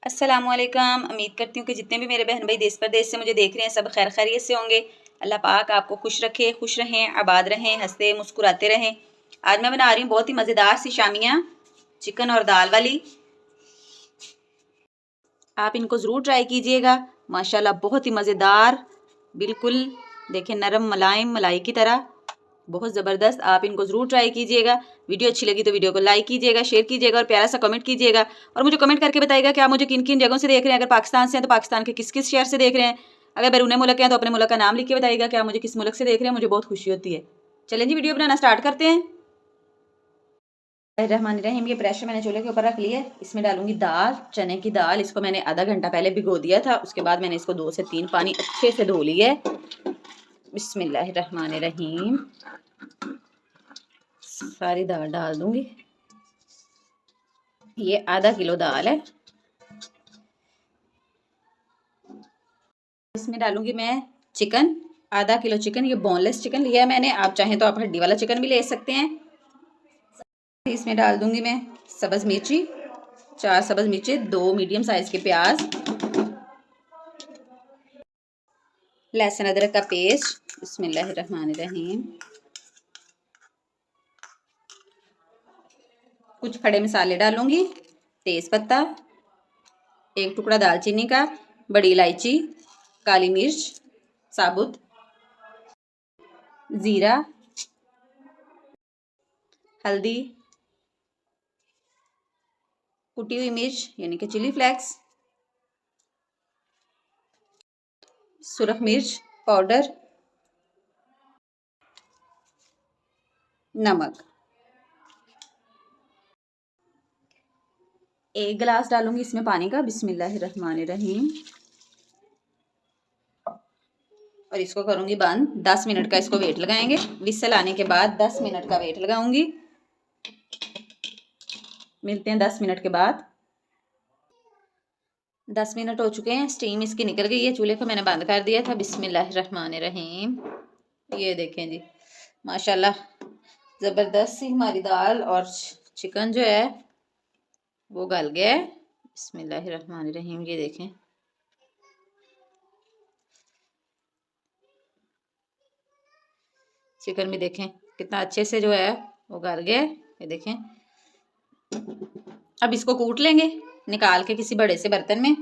अस्सलामुअलैकुम। उम्मीद करती हूँ कि जितने भी मेरे बहन भाई देश प्रदेश से मुझे देख रहे हैं सब खैर खैरियत से होंगे। अल्लाह पाक आपको खुश रखे, खुश रहें, आबाद रहें, हंसते मुस्कुराते रहें। आज मैं बना रही हूँ बहुत ही मज़ेदार सी शामियाँ, चिकन और दाल वाली। आप इनको ज़रूर ट्राई कीजिएगा। माशाल्लाह बहुत ही मज़ेदार, बिल्कुल देखें नरम मुलायम मलाई की तरह, बहुत ज़बरदस्त। आप इनको ज़रूर ट्राई कीजिएगा। वीडियो अच्छी लगी तो वीडियो को लाइक कीजिएगा, शेयर कीजिएगा और प्यारा सा कमेंट कीजिएगा। और मुझे कमेंट करके बताइएगा कि आप मुझे किन किन जगहों से देख रहे हैं। अगर पाकिस्तान से हैं तो पाकिस्तान के किस किस शहर से देख रहे हैं। अगर बैरून मुल्क हैं तो अपने मुल्क का नाम लिख के बताइएगा कि आप मुझे किस मुल्क से देख रहे हैं। मुझे बहुत खुशी होती है। चलें जी, वीडियो बनाना स्टार्ट करते हैं। रहमान रहीम। ये प्रेशर मैंने चूल्हे के ऊपर रख लिया है। इसमें डालूंगी दाल, चने की दाल। इसको मैंने आधा घंटा पहले भिगो दिया था। उसके बाद मैंने इसको 2 से 3 पानी अच्छे से धो लिया है। बिस्मिल्लाहिर्रहमानिर्रहीम। सारी दाल डाल दूंगी। ये आधा किलो दाल है। इसमें डालूंगी मैं चिकन, आधा किलो चिकन। ये बोनलेस चिकन लिया है मैंने। आप चाहें तो आप हड्डी वाला चिकन भी ले सकते हैं। इसमें डाल दूंगी मैं सब्ज़ मिर्ची, 4 सब्ज़ मिर्ची, 2 मीडियम साइज के प्याज, लहसुन अदरक का पेस्ट। बिस्मिल्लाहिर्रहमानिर्रहीम। कुछ खड़े मसाले डालूंगी, तेज पत्ता, 1 टुकड़ा दालचीनी का, बड़ी इलायची, काली मिर्च साबुत, जीरा, हल्दी, कुटी हुई मिर्च यानी कि चिली फ्लेक्स, सुरख मिर्च पाउडर, नमक। 1 गिलास डालूंगी इसमें पानी का। बिस्मिल्लाहिर्रहमानिर्रहीम। और इसको करूंगी बंद। 10 मिनट का इसको वेट लगाएंगे। विसल आने के बाद 10 मिनट का वेट लगाऊंगी। मिलते हैं 10 मिनट के बाद। 10 मिनट हो चुके हैं। स्टीम इसकी निकल गई है। चूल्हे को मैंने बंद कर दिया था। बिस्मिल्लाहिर्रहमानिर्रहीम। ये देखें जी, माशाल्लाह ज़बरदस्त सी हमारी दाल और चिकन जो है वो गल गया है। बिस्मिल्लाहिर्रहमानिर्रहीम। ये देखें, चिकन भी देखें कितना अच्छे से जो है वो गल गया है। ये देखें। अब इसको कूट लेंगे निकाल के किसी बड़े से बर्तन में।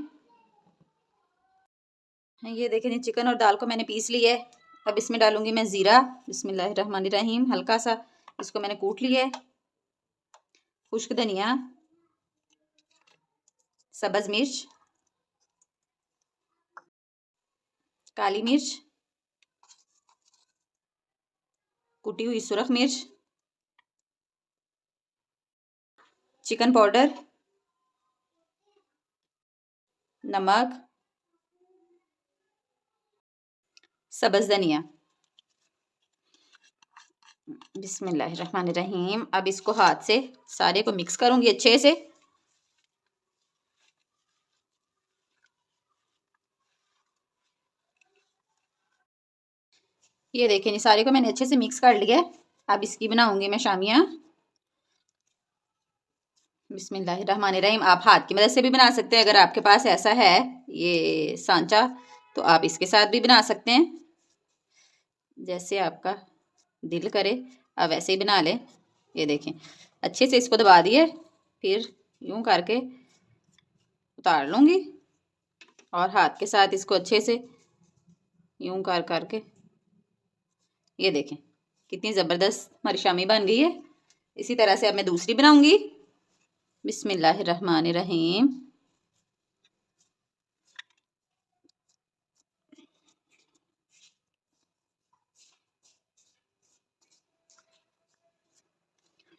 ये देखें, चिकन और दाल को मैंने पीस लिया है। अब इसमें डालूंगी मैं ज़ीरा। बिस्मिल्लाहिर्रहमानिर्रहीम। हल्का सा इसको मैंने कूट लिया है। खुश्क धनिया, सब्ज़ मिर्च, काली मिर्च, कुटी हुई सुरख मिर्च, चिकन पाउडर, नमक, सब्ज़ धनिया। बिस्मिल्लाहिर्रहमानिर्रहीम। अब इसको हाथ से सारे को मिक्स करूंगी अच्छे से। ये देखें, ये सारे को मैंने अच्छे से मिक्स कर लिया है। अब इसकी बनाऊंगी मैं शामियाँ। बिस्मिल्लाहिर्रहमानिर्रहीम। आप हाथ की मदद से भी बना सकते हैं। अगर आपके पास ऐसा है ये सांचा तो आप इसके साथ भी बना सकते हैं, जैसे आपका दिल करे आप वैसे ही बना लें। ये देखें, अच्छे से इसको दबा दिए, फिर यूं करके उतार लूँगी और हाथ के साथ इसको अच्छे से यूं कर करके। ये देखें कितनी ज़बरदस्त हमारी शामी बन गई है। इसी तरह से अब मैं दूसरी बनाऊंगी। बिस्मिल्लाहिर्रहमानिर्रहीम।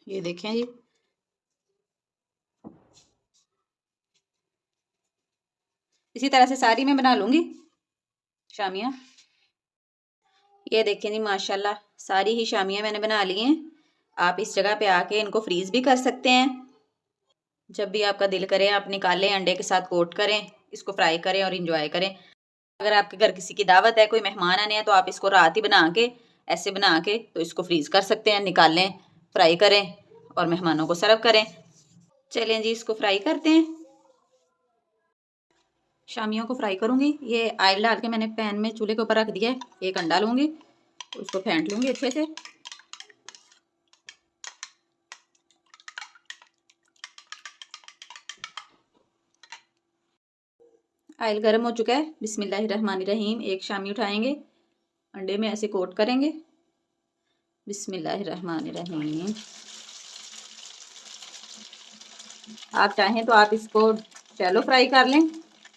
ये देखें जी, इसी तरह से सारी मैं बना लूंगी शामियाँ। ये देखें जी, माशाल्लाह सारी ही शामियाँ मैंने बना ली हैं। आप इस जगह पे आके इनको फ्रीज़ भी कर सकते हैं। जब भी आपका दिल करे आप निकालें, अंडे के साथ कोट करें, इसको फ्राई करें और इंजॉय करें। अगर आपके घर किसी की दावत है, कोई मेहमान आने हैं, तो आप इसको रात ही बना के ऐसे बना के तो इसको फ्रीज़ कर सकते हैं। निकालें, फ्राई करें और मेहमानों को सर्व करें। चलें जी, इसको फ्राई करते हैं। शामियों को फ्राई करूँगी। ये ऑयल डाल के मैंने पैन में चूल्हे के ऊपर रख दिया है। एक अंडा लूँगी, उसको फेंट लूँगी अच्छे से। ऑयल गर्म हो चुका है। बिस्मिल्लाहिर्रहमानिर्रहीम। एक शामी उठाएंगे, अंडे में ऐसे कोट करेंगे। बिस्मिल्लाहिर्रहमानिर्रहीम। आप चाहें तो आप इसको शैलो फ्राई कर लें,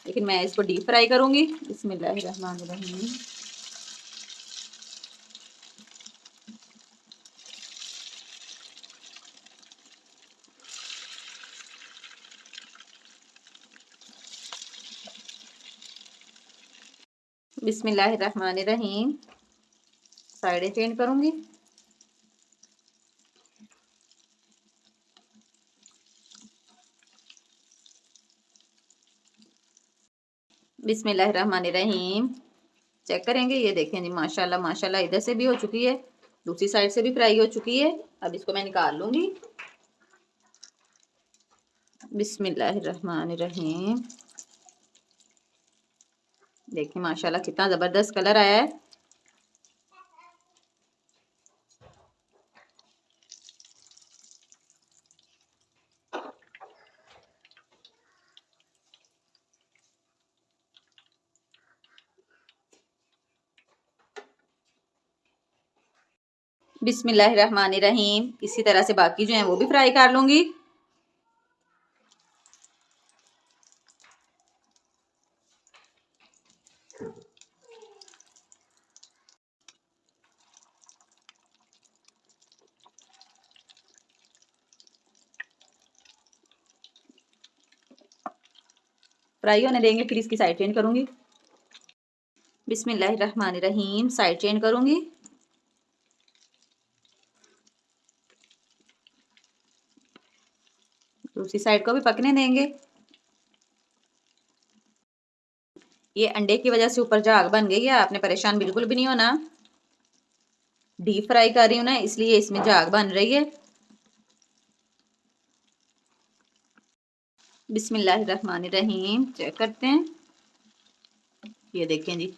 लेकिन मैं इसको डीप फ्राई करूँगी। बिस्मिल्लाहिर्रहमानिर्रहीम। बिस्मिल्लाहिर्रहमानिर्रहीम। साइडें चेंज करूँगी। बिस्मिल्लाहिर्रहमानिर्रहीम। चेक करेंगे। ये देखें जी, माशाल्लाह माशाल्लाह इधर से भी हो चुकी है, दूसरी साइड से भी फ्राई हो चुकी है। अब इसको मैं निकाल लूँगी। बिस्मिल्लाहिर्रहमानिर्रहीम। देखिए माशाल्लाह कितना ज़बरदस्त कलर आया है। बिस्मिल्लाहिर्रहमानिर्रहीम। इसी तरह से बाकी जो हैं वो भी फ्राई कर लूँगी। फ्राई होने देंगे, फिर इसकी साइड चेंज करूँगी। बिस्मिल्लाहिर्रहमानिर्रहीम। साइड चेंज करूँगी। दूसरी साइड को भी पकने देंगे। ये अंडे की वजह से ऊपर झाग बन गई है, आपने परेशान बिल्कुल भी नहीं होना। डीप फ्राई कर रही हूँ ना, इसलिए इसमें झाग बन रही है। बिस्मिल्लाहिर्रहमानिर्रहीम। चेक करते हैं। ये देखें जी,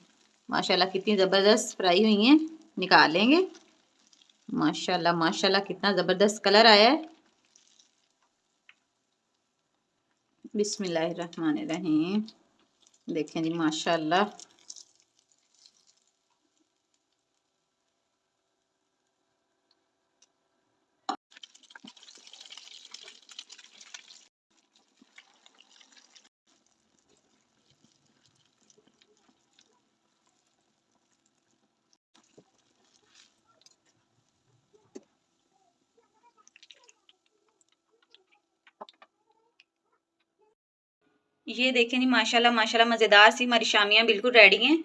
माशाल्लाह कितनी ज़बरदस्त फ्राई हुई हैं। निकाल लेंगे। माशाल्लाह माशाल्लाह कितना ज़बरदस्त कलर आया है। बिस्मिल्लाहिर्रहमानिर्रहीम। देखें जी माशाल्लाह। ये देखें जी माशाल्लाह माशाल्लाह मज़ेदार सी हमारी शामियाँ बिल्कुल रेडी हैं।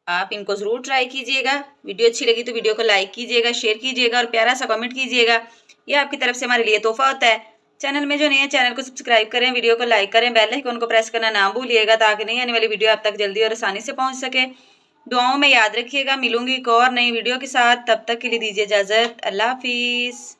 आप इनको ज़रूर ट्राई कीजिएगा। वीडियो अच्छी लगी तो वीडियो को लाइक कीजिएगा, शेयर कीजिएगा और प्यारा सा कमेंट कीजिएगा। ये आपकी तरफ से हमारे लिए तोहफा होता है। चैनल में जो नहीं है, चैनल को सब्सक्राइब करें, वीडियो को लाइक करें, बेल आइकन को प्रेस करना ना भूलिएगा, ताकि नई आने वाली वीडियो आप तक जल्दी और आसानी से पहुँच सके। दुआओं में याद रखिएगा। मिलूंगी एक और नई वीडियो के साथ, तब तक के लिए दीजिए इजाज़त। अल्लाह हाफिज़।